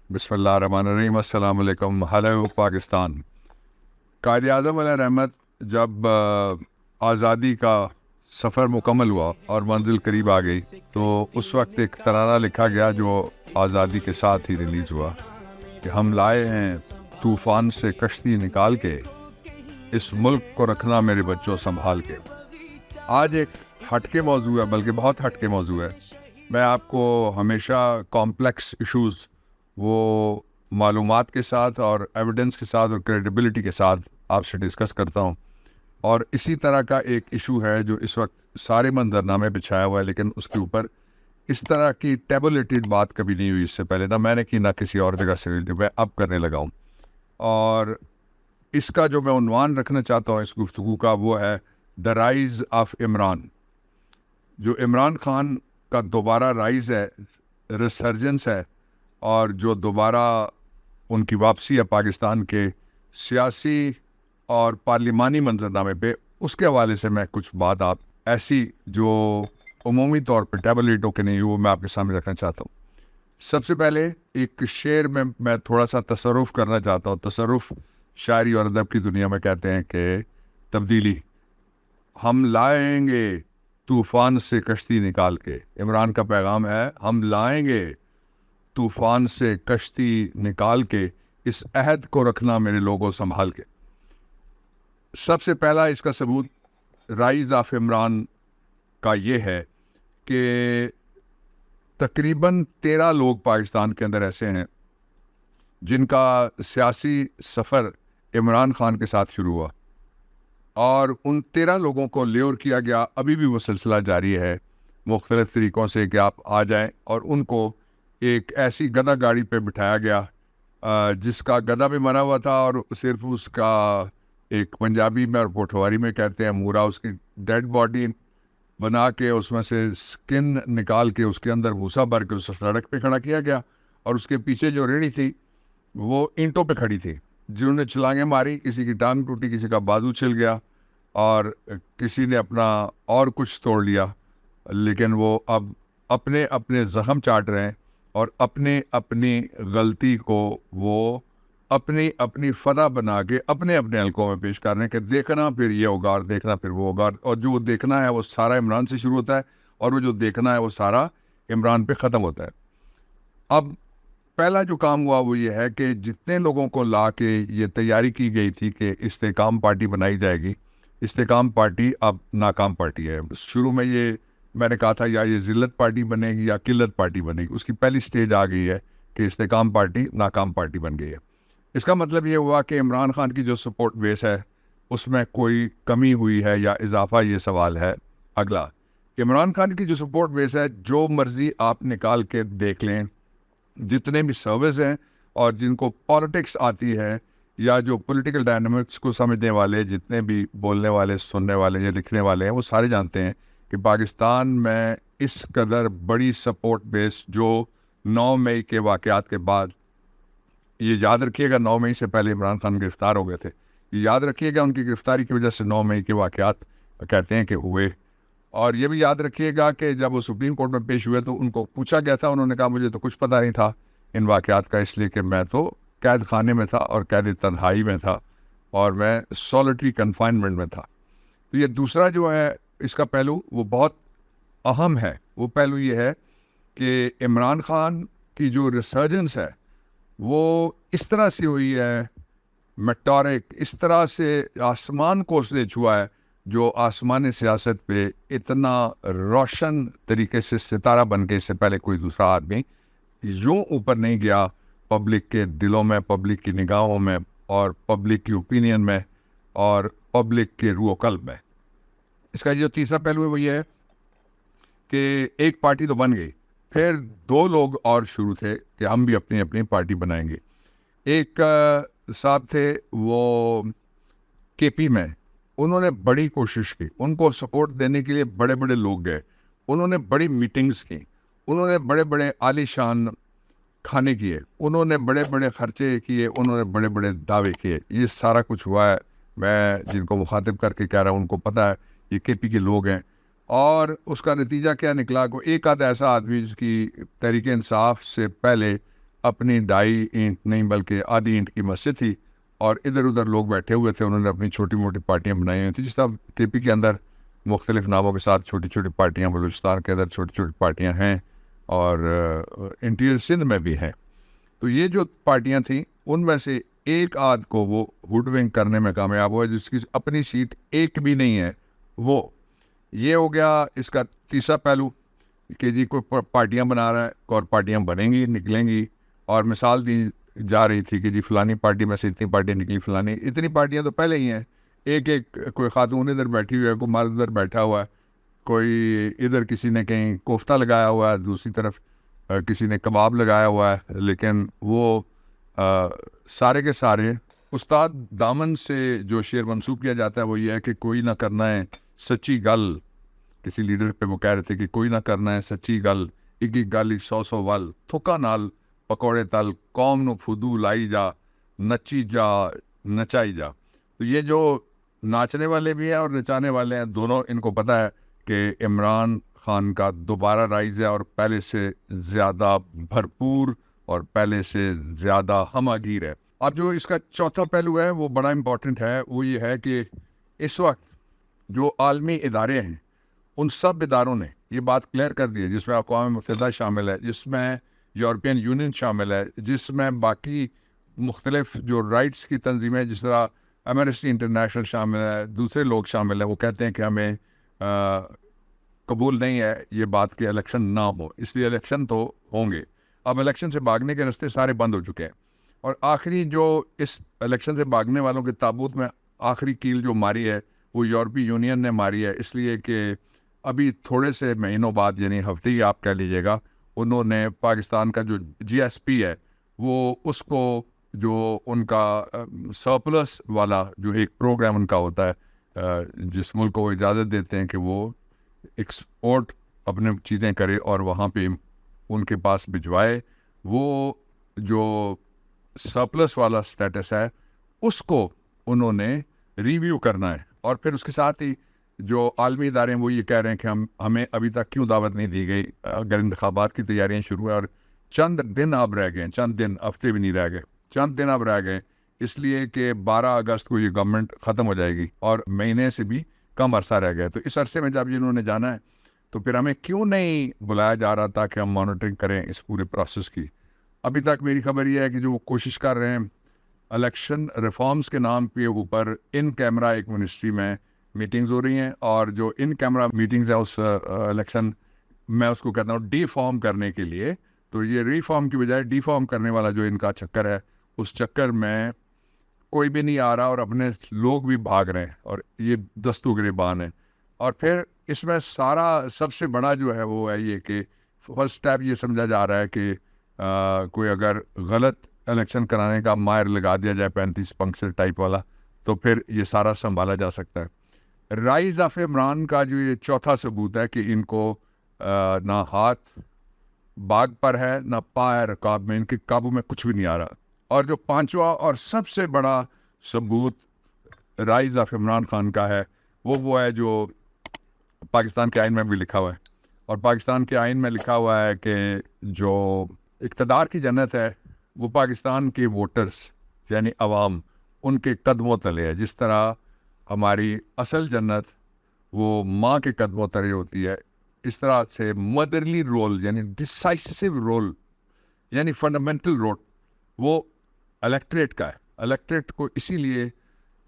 بسم اللہ الرحمن الرحیم۔ السلام علیکم۔ ہیلو پاکستان۔ قائد اعظم علیہ رحمت جب آزادی کا سفر مکمل ہوا اور منزل قریب آ گئی تو اس وقت ایک ترانہ لکھا گیا جو آزادی کے ساتھ ہی ریلیز ہوا کہ ہم لائے ہیں طوفان سے کشتی نکال کے، اس ملک کو رکھنا میرے بچوں سنبھال کے۔ آج ایک ہٹ کے موضوع ہے، بلکہ بہت ہٹ کے موضوع ہے۔ میں آپ کو ہمیشہ کمپلیکس ایشوز وہ معلومات کے ساتھ اور ایویڈنس کے ساتھ اور کریڈیبلٹی کے ساتھ آپ سے ڈسکس کرتا ہوں، اور اسی طرح کا ایک ایشو ہے جو اس وقت سارے منظرنامے پہ چھایا ہوا ہے، لیکن اس کے اوپر اس طرح کی ٹیبولیٹڈ بات کبھی نہیں ہوئی اس سے پہلے، نہ میں نے کی نہ کسی اور جگہ سے، میں اب کرنے لگا ہوں۔ اور اس کا جو میں عنوان رکھنا چاہتا ہوں اس گفتگو کا وہ ہے دا رائز آف عمران۔ جو عمران خان کا دوبارہ رائز ہے، ریسرجنس ہے، اور جو دوبارہ ان کی واپسی ہے پاکستان کے سیاسی اور پارلیمانی منظرنامے پہ، اس کے حوالے سے میں کچھ بات آپ ایسی جو عمومی طور پہ ٹیبلیٹوں کے نہیں وہ میں آپ کے سامنے رکھنا چاہتا ہوں۔ سب سے پہلے ایک شعر میں تھوڑا سا تصرف کرنا چاہتا ہوں۔ تصرف شاعری اور ادب کی دنیا میں کہتے ہیں کہ تبدیلی۔ ہم لائیں گے طوفان سے کشتی نکال کے، عمران کا پیغام ہے ہم لائیں گے طوفان سے کشتی نکال کے، اس عہد کو رکھنا میرے لوگوں سنبھال کے۔ سب سے پہلا اس کا ثبوت رائز آف عمران کا یہ ہے کہ تقریباً 13 لوگ پاکستان کے اندر ایسے ہیں جن کا سیاسی سفر عمران خان کے ساتھ شروع ہوا، اور ان 13 لوگوں کو لیور کیا گیا۔ ابھی بھی وہ سلسلہ جاری ہے مختلف طریقوں سے کہ آپ آ جائیں، اور ان کو ایک ایسی گدھا گاڑی پہ بٹھایا گیا جس کا گدھا بھی مرا ہوا تھا، اور صرف اس کا ایک پنجابی میں اور پوٹھواری میں کہتے ہیں مورا، اس کی ڈیڈ باڈی بنا کے اس میں سے سکن نکال کے اس کے اندر بھوسا بھر کے اسے سڑک پہ کھڑا کیا گیا، اور اس کے پیچھے جو ریڑھی تھی وہ اینٹوں پہ کھڑی تھی، جنہوں نے چھلانگیں ماری، کسی کی ٹانگ ٹوٹی، کسی کا بازو چھل گیا، اور کسی نے اپنا اور کچھ توڑ لیا، لیکن وہ اب اپنے اپنے زخم چاٹ رہے ہیں، اور اپنے اپنی غلطی کو وہ اپنی اپنی فتح بنا کے اپنے اپنے حلقوں میں پیش کر رہے ہیں کہ دیکھنا پھر یہ ہوگا اور دیکھنا پھر وہ ہوگا، اور جو وہ دیکھنا ہے وہ سارا عمران سے شروع ہوتا ہے، اور وہ جو دیکھنا ہے وہ سارا عمران پہ ختم ہوتا ہے۔ اب پہلا جو کام ہوا وہ یہ ہے کہ جتنے لوگوں کو لا کے یہ تیاری کی گئی تھی کہ استحکام پارٹی بنائی جائے گی، استحکام پارٹی اب ناکام پارٹی ہے۔ شروع میں یہ میں نے کہا تھا یا یہ ذلت پارٹی بنے گی یا قلت پارٹی بنے گی، اس کی پہلی سٹیج آ گئی ہے کہ استحکام پارٹی ناکام پارٹی بن گئی ہے۔ اس کا مطلب یہ ہوا کہ عمران خان کی جو سپورٹ بیس ہے اس میں کوئی کمی ہوئی ہے یا اضافہ، یہ سوال ہے۔ اگلا، عمران خان کی جو سپورٹ بیس ہے، جو مرضی آپ نکال کے دیکھ لیں، جتنے بھی سروس ہیں اور جن کو پالیٹکس آتی ہے یا جو پولیٹیکل ڈائنامکس کو سمجھنے والے، جتنے بھی بولنے والے، سننے والے یا لکھنے والے ہیں، وہ سارے جانتے ہیں کہ پاکستان میں اس قدر بڑی سپورٹ بیس جو 9 مئی کے واقعات کے بعد، یہ یاد رکھیے گا 9 مئی سے پہلے عمران خان گرفتار ہو گئے تھے، یہ یاد رکھیے گا ان کی گرفتاری کی وجہ سے 9 مئی کے واقعات کہتے ہیں کہ ہوئے، اور یہ بھی یاد رکھیے گا کہ جب وہ سپریم کورٹ میں پیش ہوئے تو ان کو پوچھا گیا تھا، انہوں نے کہا مجھے تو کچھ پتہ نہیں تھا ان واقعات کا، اس لیے کہ میں تو قید خانے میں تھا اور قید تنہائی میں تھا، اور میں سولٹری کنفائنمنٹ میں تھا۔ تو یہ دوسرا جو ہے اس کا پہلو وہ بہت اہم ہے۔ وہ پہلو یہ ہے کہ عمران خان کی جو ریسرجنس ہے وہ اس طرح سے ہوئی ہے، میٹورک، اس طرح سے آسمان کو اس نے چھوا ہے جو آسمان سیاست پہ اتنا روشن طریقے سے ستارہ بن کے اس سے پہلے کوئی دوسرا آدمی یوں اوپر نہیں گیا پبلک کے دلوں میں، پبلک کی نگاہوں میں، اور پبلک کی اوپینین میں، اور پبلک کے روح و قلب میں۔ اس کا جو تیسرا پہلو ہے وہ یہ ہے کہ ایک پارٹی تو بن گئی، پھر 2 لوگ اور شروع تھے کہ ہم بھی اپنی اپنی پارٹی بنائیں گے۔ ایک صاحب تھے وہ کے پی میں، انہوں نے بڑی کوشش کی، ان کو سپورٹ دینے کے لیے بڑے بڑے لوگ گئے، انہوں نے بڑی میٹنگز کی، انہوں نے بڑے بڑے عالی شان کھانے کیے، انہوں نے بڑے بڑے خرچے کیے، انہوں نے بڑے بڑے دعوے کیے، یہ سارا کچھ ہوا ہے۔ میں جن کو مخاطب کر کے کہہ رہا ہوں ان کو پتہ ہے یہ کے پی کے لوگ ہیں، اور اس کا نتیجہ کیا نکلا کہ ایک آدھ ایسا آدمی جس کی تحریک انصاف سے پہلے اپنی ڈھائی اینٹ نہیں بلکہ آدھی اینٹ کی مسجد تھی، اور ادھر ادھر لوگ بیٹھے ہوئے تھے، انہوں نے اپنی چھوٹی موٹی پارٹیاں بنائی ہوئی تھیں، جس طرح کے پی کے اندر مختلف ناموں کے ساتھ چھوٹی چھوٹی پارٹیاں، بلوچستان کے اندر چھوٹی چھوٹی پارٹیاں ہیں، اور انٹیریئر سندھ میں بھی ہیں۔ تو یہ جو پارٹیاں تھیں ان میں سے ایک آدھ کو وہ ہوڈ ونک کرنے میں کامیاب ہوا، جس کی اپنی سیٹ ایک بھی نہیں ہے۔ وہ یہ ہو گیا اس کا تیسرا پہلو کہ جی کوئی پارٹیاں بنا رہا ہے، اور پارٹیاں بنیں گی، نکلیں گی، اور مثال دی جا رہی تھی کہ جی فلانی پارٹی میں سے اتنی پارٹیاں نکلی، فلانی اتنی پارٹیاں تو پہلے ہی ہیں، ایک ایک کوئی خاتون ادھر بیٹھی ہوئی ہے، کوئی مرد ادھر بیٹھا ہوا ہے، کوئی ادھر کسی نے کہیں کوفتہ لگایا ہوا ہے، دوسری طرف کسی نے کباب لگایا ہوا ہے، لیکن وہ سارے کے سارے استاد دامن سے جو شعر منسوب کیا جاتا ہے وہ یہ ہے کہ کوئی نہ کرنا ہے سچی گل، کسی لیڈر پہ وہ کہہ رہے تھے کہ کوئی نہ کرنا ہے سچی گل، اکی گل سو سو ول، تھکا نال پکوڑے تل، قوم نو فدو لائی جا، نچی جا نچائی جا۔ تو یہ جو ناچنے والے بھی ہیں اور نچانے والے ہیں، دونوں ان کو پتہ ہے کہ عمران خان کا دوبارہ رائز ہے، اور پہلے سے زیادہ بھرپور اور پہلے سے زیادہ ہمہ گیر ہے۔ اب جو اس کا چوتھا پہلو ہے وہ بڑا امپورٹنٹ ہے، وہ یہ ہے کہ اس وقت جو عالمی ادارے ہیں ان سب اداروں نے یہ بات کلیئر کر دی ہے، جس میں اقوام متحدہ شامل ہے، جس میں یورپین یونین شامل ہے، جس میں باقی مختلف جو رائٹس کی تنظیمیں جس طرح ایمنسٹی انٹرنیشنل شامل ہے، دوسرے لوگ شامل ہیں، وہ کہتے ہیں کہ ہمیں قبول نہیں ہے یہ بات کہ الیکشن نہ ہو، اس لیے الیکشن تو ہوں گے۔ اب الیکشن سے بھاگنے کے راستے سارے بند ہو چکے ہیں، اور آخری جو اس الیکشن سے بھاگنے والوں کے تابوت میں آخری کیل جو ماری ہے وہ یورپی یونین نے ماری ہے، اس لیے کہ ابھی تھوڑے سے مہینوں بعد، یعنی ہفتے ہی آپ کہہ لیجیے گا، انہوں نے پاکستان کا جو جی ایس پی ہے وہ اس کو جو ان کا سرپلس والا جو ایک پروگرام ان کا ہوتا ہے، جس ملک کو اجازت دیتے ہیں کہ وہ ایکسپورٹ اپنے چیزیں کرے اور وہاں پہ ان کے پاس بھجوائے، وہ جو سرپلس والا سٹیٹس ہے اس کو انہوں نے ریویو کرنا ہے، اور پھر اس کے ساتھ ہی جو عالمی ادارے ہیں وہ یہ کہہ رہے ہیں کہ ہمیں ابھی تک کیوں دعوت نہیں دی گئی، اگر انتخابات کی تیاریاں شروع ہیں اور چند دن اب رہ گئے، چند دن، ہفتے بھی نہیں رہ گئے، چند دن اب رہ گئے، اس لیے کہ 12 اگست کو یہ گورنمنٹ ختم ہو جائے گی اور مہینے سے بھی کم عرصہ رہ گیا۔ تو اس عرصے میں جب انہوں نے جانا ہے تو پھر ہمیں کیوں نہیں بلایا جا رہا تھا کہ ہم مانیٹرنگ کریں اس پورے پروسیس کی؟ ابھی تک میری خبر یہ ہے کہ جو وہ کوشش کر رہے ہیں الیکشن ریفارمز کے نام پہ اوپر ان کیمرہ ایک منسٹری میں میٹنگز ہو رہی ہیں، اور جو ان کیمرہ میٹنگز ہیں اس الیکشن میں اس کو کہتا ہوں ڈی فارم کرنے کے لیے، تو یہ ری فارم کی بجائے ڈی فارم کرنے والا جو ان کا چکر ہے، اس چکر میں کوئی بھی نہیں آ رہا اور اپنے لوگ بھی بھاگ رہے ہیں، اور یہ دستو گریبان ہے۔ اور پھر اس میں سب سے بڑا جو ہے وہ ہے یہ کہ فرسٹ اسٹیپ یہ سمجھا جا رہا ہے کہ کوئی اگر غلط الیکشن کرانے کا ماہر لگا دیا جائے 35 پنکچر ٹائپ والا، تو پھر یہ سارا سنبھالا جا سکتا ہے۔ رائز آف عمران کا جو یہ چوتھا ثبوت ہے کہ ان کو نہ ہاتھ باغ پر ہے نہ پائے رکاب میں، ان کے قابو میں کچھ بھی نہیں آ رہا۔ اور جو پانچواں اور سب سے بڑا ثبوت رائز آف عمران خان کا ہے وہ ہے جو پاکستان کے آئین میں بھی لکھا ہوا ہے، اور پاکستان کے آئین میں لکھا ہوا ہے کہ جو اقتدار کی جنت ہے وہ پاکستان کے ووٹرز یعنی عوام ان کے قدموں تلے ہے، جس طرح ہماری اصل جنت وہ ماں کے قدموں تلے ہوتی ہے، اس طرح سے مدرلی رول یعنی ڈسائسو رول یعنی فنڈامنٹل رول وہ الیکٹریٹ کا ہے۔ الیکٹریٹ کو اسی لیے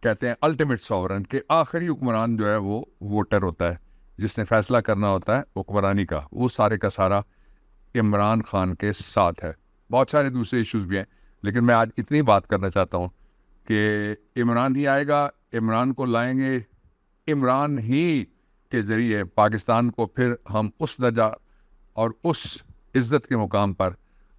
کہتے ہیں الٹیمیٹ ساورن، کہ آخری حکمران جو ہے وہ ووٹر ہوتا ہے، جس نے فیصلہ کرنا ہوتا ہے حکمرانی کا، وہ سارے کا سارا عمران خان کے ساتھ ہے۔ بہت سارے دوسرے ایشوز بھی ہیں، لیکن میں آج اتنی بات کرنا چاہتا ہوں کہ عمران ہی آئے گا، عمران کو لائیں گے، عمران ہی کے ذریعے پاکستان کو پھر ہم اس درجہ اور اس عزت کے مقام پر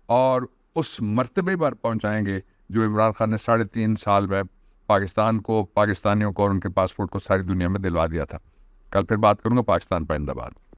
اور اس مرتبے پر پہنچائیں گے جو عمران خان نے 3.5 سال میں پاکستان کو، پاکستانیوں کو اور ان کے پاسپورٹ کو ساری دنیا میں دلوا دیا تھا۔ کل پھر بات کروں گا۔ پاکستان پائندہ باد۔